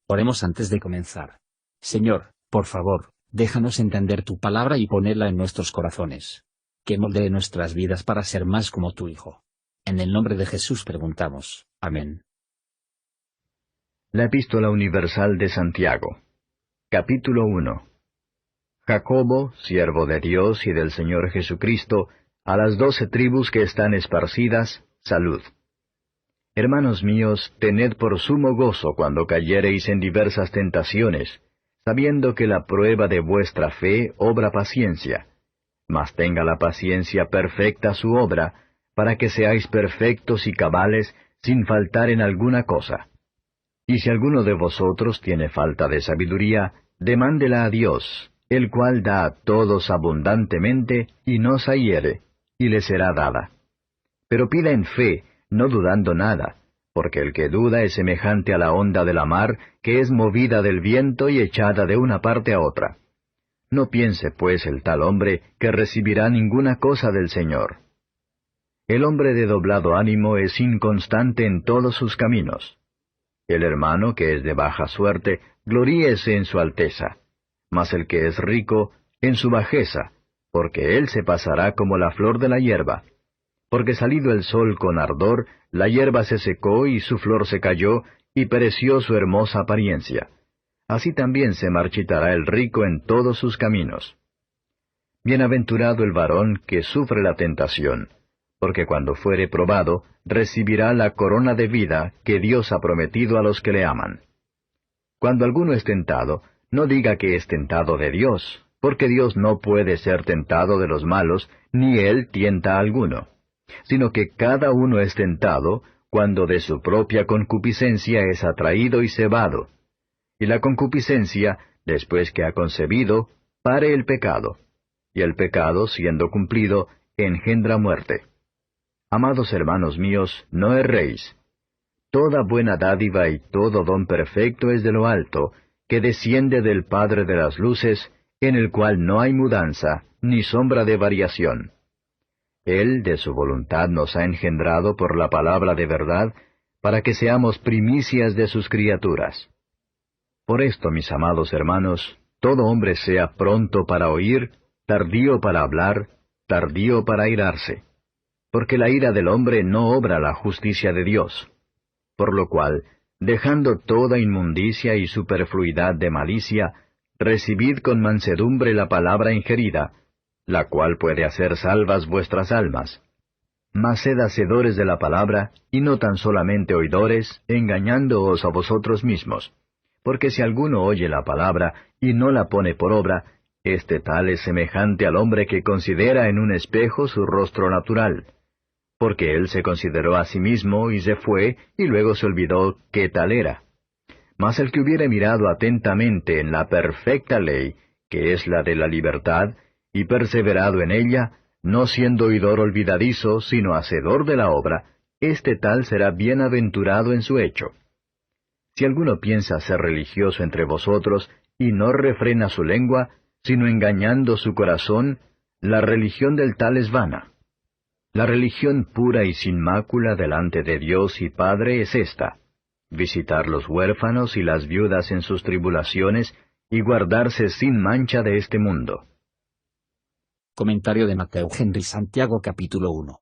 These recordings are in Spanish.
Oremos antes de comenzar. Señor, por favor, déjanos entender tu palabra y ponerla en nuestros corazones. Que moldee nuestras vidas para ser más como tu Hijo. En el nombre de Jesús preguntamos. Amén. La Epístola Universal de Santiago. Capítulo 1. Jacobo, siervo de Dios y del Señor Jesucristo, a las 12 tribus que están esparcidas, salud. Hermanos míos, tened por sumo gozo cuando cayereis en diversas tentaciones, sabiendo que la prueba de vuestra fe obra paciencia. Mas tenga la paciencia perfecta su obra, para que seáis perfectos y cabales, sin faltar en alguna cosa. Y si alguno de vosotros tiene falta de sabiduría, demándela a Dios, el cual da a todos abundantemente, y no se hiere, y le será dada. Pero pida en fe, no dudando nada, porque el que duda es semejante a la onda de la mar, que es movida del viento y echada de una parte a otra. No piense, pues, el tal hombre que recibirá ninguna cosa del Señor. El hombre de doblado ánimo es inconstante en todos sus caminos. El hermano que es de baja suerte, gloríese en su alteza, mas el que es rico, en su bajeza, porque él se pasará como la flor de la hierba. Porque salido el sol con ardor, la hierba se secó y su flor se cayó, y pereció su hermosa apariencia. Así también se marchitará el rico en todos sus caminos. Bienaventurado el varón que sufre la tentación, porque cuando fuere probado, recibirá la corona de vida que Dios ha prometido a los que le aman. Cuando alguno es tentado, no diga que es tentado de Dios, porque Dios no puede ser tentado de los malos, ni Él tienta a alguno, sino que cada uno es tentado cuando de su propia concupiscencia es atraído y cebado. Y la concupiscencia, después que ha concebido, pare el pecado, y el pecado, siendo cumplido, engendra muerte. Amados hermanos míos, no erréis. Toda buena dádiva y todo don perfecto es de lo alto, que desciende del Padre de las luces, en el cual no hay mudanza, ni sombra de variación. Él de su voluntad nos ha engendrado por la palabra de verdad, para que seamos primicias de sus criaturas. Por esto, mis amados hermanos, todo hombre sea pronto para oír, tardío para hablar, tardío para airarse. Porque la ira del hombre no obra la justicia de Dios. Por lo cual, dejando toda inmundicia y superfluidad de malicia, recibid con mansedumbre la palabra ingerida, la cual puede hacer salvas vuestras almas. Mas sed hacedores de la palabra, y no tan solamente oidores, engañándoos a vosotros mismos. Porque si alguno oye la palabra, y no la pone por obra, este tal es semejante al hombre que considera en un espejo su rostro natural. Porque él se consideró a sí mismo, y se fue, y luego se olvidó qué tal era. Mas el que hubiere mirado atentamente en la perfecta ley, que es la de la libertad, y perseverado en ella, no siendo oidor olvidadizo, sino hacedor de la obra, este tal será bienaventurado en su hecho. Si alguno piensa ser religioso entre vosotros, y no refrena su lengua, sino engañando su corazón, la religión del tal es vana. La religión pura y sin mácula delante de Dios y Padre es esta: visitar los huérfanos y las viudas en sus tribulaciones, y guardarse sin mancha de este mundo. Comentario de Mateo Henry Santiago capítulo 1.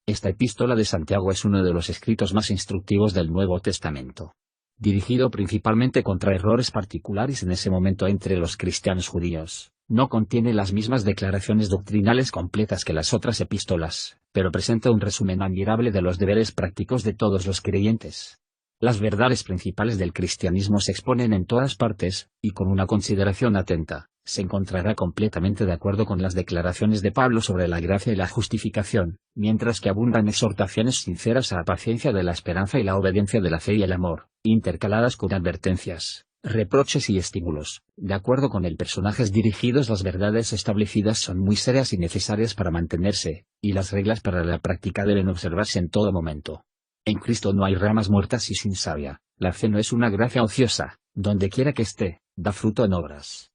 Esta epístola de Santiago es uno de los escritos más instructivos del Nuevo Testamento. Dirigido principalmente contra errores particulares en ese momento entre los cristianos judíos, no contiene las mismas declaraciones doctrinales completas que las otras epístolas, pero presenta un resumen admirable de los deberes prácticos de todos los creyentes. Las verdades principales del cristianismo se exponen en todas partes, y con una consideración atenta, se encontrará completamente de acuerdo con las declaraciones de Pablo sobre la gracia y la justificación, mientras que abundan exhortaciones sinceras a la paciencia de la esperanza y la obediencia de la fe y el amor, intercaladas con advertencias, reproches y estímulos. De acuerdo con el personajes dirigidos, las verdades establecidas son muy serias y necesarias para mantenerse, y las reglas para la práctica deben observarse en todo momento. En Cristo no hay ramas muertas y sin savia. La fe no es una gracia ociosa, donde quiera que esté, da fruto en obras.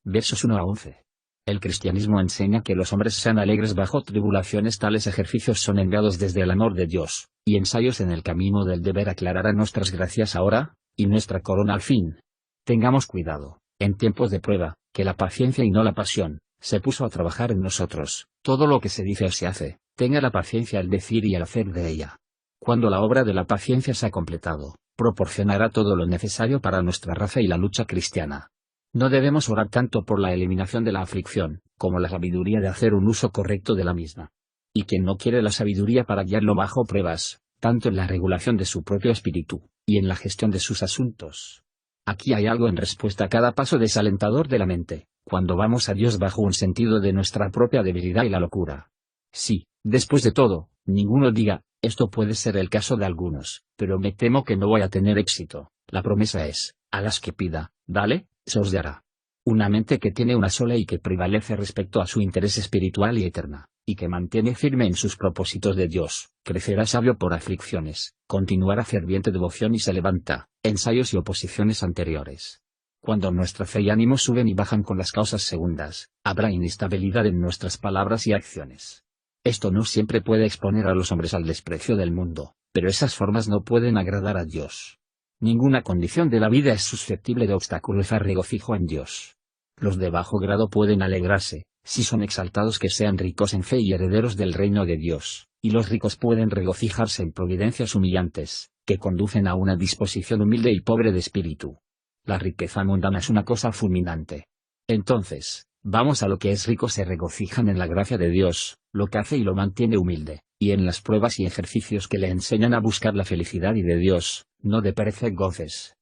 Versos 1 a 11. El cristianismo enseña que los hombres sean alegres bajo tribulaciones. Tales ejercicios son enviados desde el amor de Dios, y ensayos en el camino del deber aclararán nuestras gracias ahora, y nuestra corona al fin. Tengamos cuidado, en tiempos de prueba, que la paciencia y no la pasión, se puso a trabajar en nosotros. Todo lo que se dice o se hace, tenga la paciencia al decir y al hacer de ella. Cuando la obra de la paciencia se ha completado, proporcionará todo lo necesario para nuestra raza y la lucha cristiana. No debemos orar tanto por la eliminación de la aflicción, como la sabiduría de hacer un uso correcto de la misma. Y quien no quiere la sabiduría para guiarlo bajo pruebas, tanto en la regulación de su propio espíritu, y en la gestión de sus asuntos. Aquí hay algo en respuesta a cada paso desalentador de la mente, cuando vamos a Dios bajo un sentido de nuestra propia debilidad y la locura. Sí, después de todo, ninguno diga, esto puede ser el caso de algunos, pero me temo que no voy a tener éxito. La promesa es, a las que pida, dale, se os dará. Una mente que tiene una sola y que prevalece respecto a su interés espiritual y eterna, y que mantiene firme en sus propósitos de Dios, crecerá sabio por aflicciones, continuará ferviente devoción y se levanta, ensayos y oposiciones anteriores. Cuando nuestra fe y ánimo suben y bajan con las causas segundas, habrá inestabilidad en nuestras palabras y acciones. Esto no siempre puede exponer a los hombres al desprecio del mundo, pero esas formas no pueden agradar a Dios. Ninguna condición de la vida es susceptible de obstaculizar regocijo en Dios. Los de bajo grado pueden alegrarse, si son exaltados, que sean ricos en fe y herederos del reino de Dios, y los ricos pueden regocijarse en providencias humillantes, que conducen a una disposición humilde y pobre de espíritu. La riqueza mundana es una cosa fulminante. Entonces, vamos a lo que es rico: se regocijan en la gracia de Dios, lo que hace y lo mantiene humilde, y en las pruebas y ejercicios que le enseñan a buscar la felicidad y de Dios, no de perecer goces.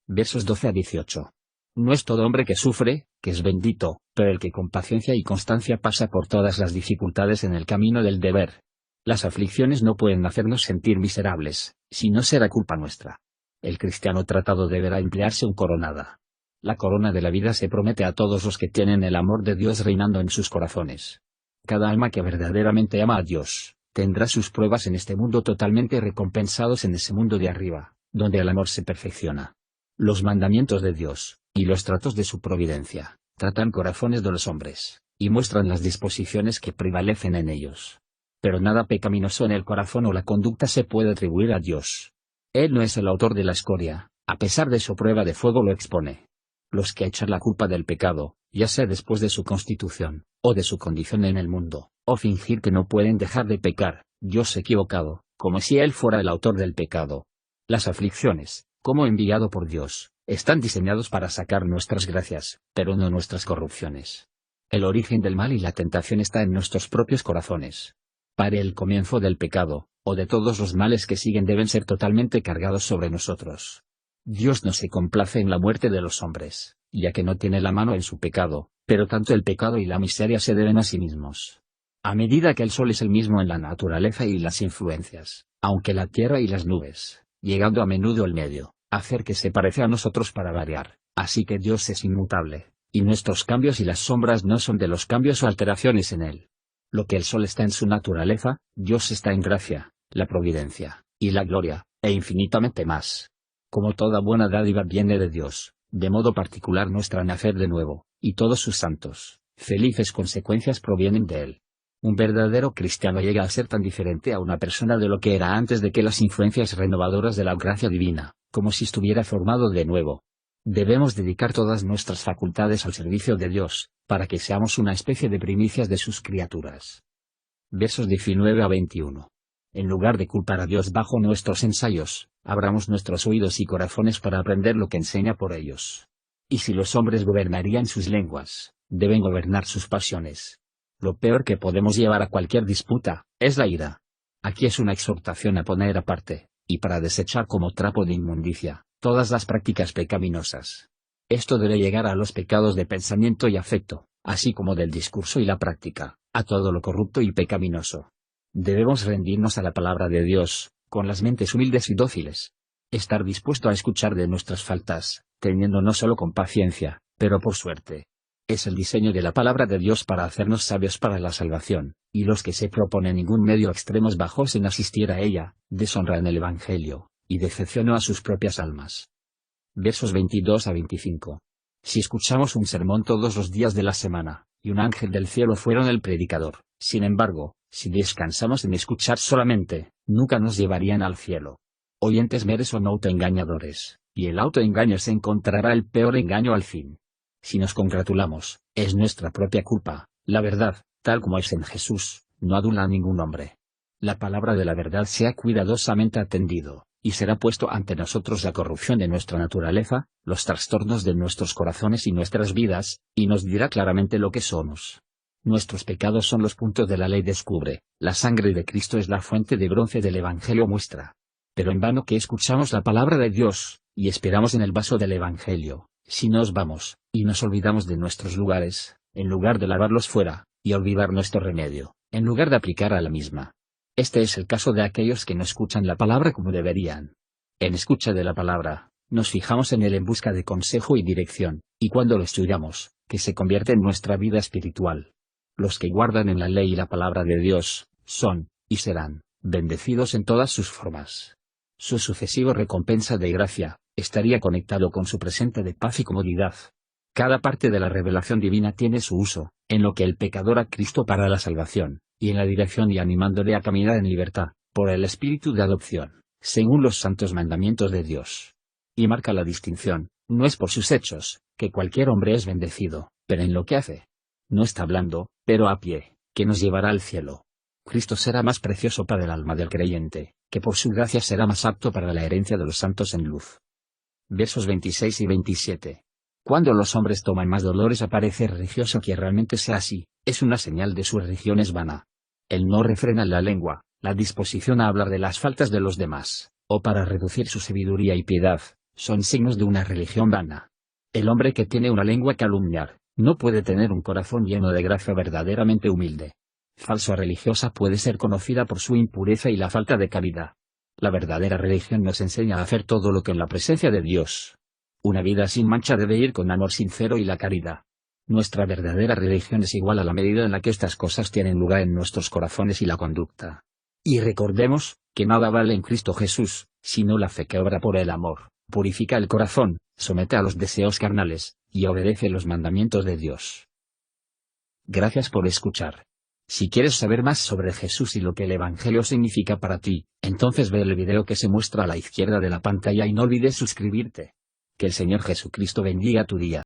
Versos 12 a 18. No es todo hombre que sufre, que es bendito, pero el que con paciencia y constancia pasa por todas las dificultades en el camino del deber. Las aflicciones no pueden hacernos sentir miserables, si no será culpa nuestra. El cristiano tratado deberá emplearse un coronada. La corona de la vida se promete a todos los que tienen el amor de Dios reinando en sus corazones. Cada alma que verdaderamente ama a Dios, tendrá sus pruebas en este mundo totalmente recompensados en ese mundo de arriba, donde el amor se perfecciona. Los mandamientos de Dios, y los tratos de su providencia, tratan corazones de los hombres, y muestran las disposiciones que prevalecen en ellos. Pero nada pecaminoso en el corazón o la conducta se puede atribuir a Dios. Él no es el autor de la escoria, a pesar de su prueba de fuego lo expone. Los que echan la culpa del pecado, ya sea después de su constitución, o de su condición en el mundo, o fingir que no pueden dejar de pecar, Dios equivocado, como si Él fuera el autor del pecado. Las aflicciones, como enviado por Dios, están diseñados para sacar nuestras gracias, pero no nuestras corrupciones. El origen del mal y la tentación está en nuestros propios corazones. Para el comienzo del pecado, o de todos los males que siguen, deben ser totalmente cargados sobre nosotros. Dios no se complace en la muerte de los hombres, ya que no tiene la mano en su pecado, pero tanto el pecado y la miseria se deben a sí mismos. A medida que el sol es el mismo en la naturaleza y las influencias, aunque la tierra y las nubes, llegando a menudo el medio, hacer que se parece a nosotros para variar, así que Dios es inmutable, y nuestros cambios y las sombras no son de los cambios o alteraciones en Él. Lo que el sol está en su naturaleza, Dios está en gracia, la providencia, y la gloria, e infinitamente más. Como toda buena dádiva viene de Dios, de modo particular nuestra nacer de nuevo, y todos sus santos, felices consecuencias provienen de Él. Un verdadero cristiano llega a ser tan diferente a una persona de lo que era antes de que las influencias renovadoras de la gracia divina, como si estuviera formado de nuevo. Debemos dedicar todas nuestras facultades al servicio de Dios, para que seamos una especie de primicias de sus criaturas. Versos 19 a 21. En lugar de culpar a Dios bajo nuestros ensayos, abramos nuestros oídos y corazones para aprender lo que enseña por ellos. Y si los hombres gobernarían sus lenguas, deben gobernar sus pasiones. Lo peor que podemos llevar a cualquier disputa, es la ira. Aquí es una exhortación a poner aparte, y para desechar como trapo de inmundicia, todas las prácticas pecaminosas. Esto debe llegar a los pecados de pensamiento y afecto, así como del discurso y la práctica, a todo lo corrupto y pecaminoso. Debemos rendirnos a la palabra de Dios, con las mentes humildes y dóciles. Estar dispuesto a escuchar de nuestras faltas, teniendo no solo con paciencia, pero por suerte. Es el diseño de la palabra de Dios para hacernos sabios para la salvación, y los que se proponen ningún medio extremos bajos en asistir a ella, deshonran el Evangelio, y decepcionan a sus propias almas. Versos 22 a 25. Si escuchamos un sermón todos los días de la semana, y un ángel del cielo fuera el predicador, sin embargo, si descansamos en escuchar solamente, nunca nos llevarían al cielo. Oyentes meros son autoengañadores, y el autoengaño se encontrará el peor engaño al fin. Si nos congratulamos, es nuestra propia culpa. La verdad, tal como es en Jesús, no adula a ningún hombre. La palabra de la verdad sea cuidadosamente atendido, y será puesto ante nosotros la corrupción de nuestra naturaleza, los trastornos de nuestros corazones y nuestras vidas, y nos dirá claramente lo que somos. Nuestros pecados son los puntos de la ley descubre, la sangre de Cristo es la fuente de bronce del Evangelio muestra. Pero en vano que escuchamos la palabra de Dios, y esperamos en el vaso del Evangelio, si nos vamos, y nos olvidamos de nuestros lugares, en lugar de lavarlos fuera, y olvidar nuestro remedio, en lugar de aplicar a la misma. Este es el caso de aquellos que no escuchan la palabra como deberían. En escucha de la palabra, nos fijamos en él en busca de consejo y dirección, y cuando lo estudiamos, que se convierte en nuestra vida espiritual. Los que guardan en la ley y la palabra de Dios, son, y serán, bendecidos en todas sus formas. Su sucesiva recompensa de gracia, estaría conectado con su presente de paz y comodidad. Cada parte de la revelación divina tiene su uso, en lo que el pecador a Cristo para la salvación, y en la dirección y animándole a caminar en libertad, por el espíritu de adopción, según los santos mandamientos de Dios. Y marca la distinción, no es por sus hechos, que cualquier hombre es bendecido, pero en lo que hace. No está hablando, pero a pie, que nos llevará al cielo. Cristo será más precioso para el alma del creyente, que por su gracia será más apto para la herencia de los santos en luz. Versos 26 y 27. Cuando los hombres toman más dolores a parecer religioso que realmente sea así, es una señal de su religión es vana. El no refrena la lengua, la disposición a hablar de las faltas de los demás, o para reducir su sabiduría y piedad, son signos de una religión vana. El hombre que tiene una lengua calumniar, no puede tener un corazón lleno de gracia verdaderamente humilde. Falsa religiosa puede ser conocida por su impureza y la falta de caridad. La verdadera religión nos enseña a hacer todo lo que en la presencia de Dios. Una vida sin mancha debe ir con amor sincero y la caridad. Nuestra verdadera religión es igual a la medida en la que estas cosas tienen lugar en nuestros corazones y la conducta. Y recordemos, que nada vale en Cristo Jesús, sino la fe que obra por el amor, purifica el corazón, somete a los deseos carnales, y obedece los mandamientos de Dios. Gracias por escuchar. Si quieres saber más sobre Jesús y lo que el Evangelio significa para ti, entonces ve el video que se muestra a la izquierda de la pantalla y no olvides suscribirte. Que el Señor Jesucristo bendiga tu día.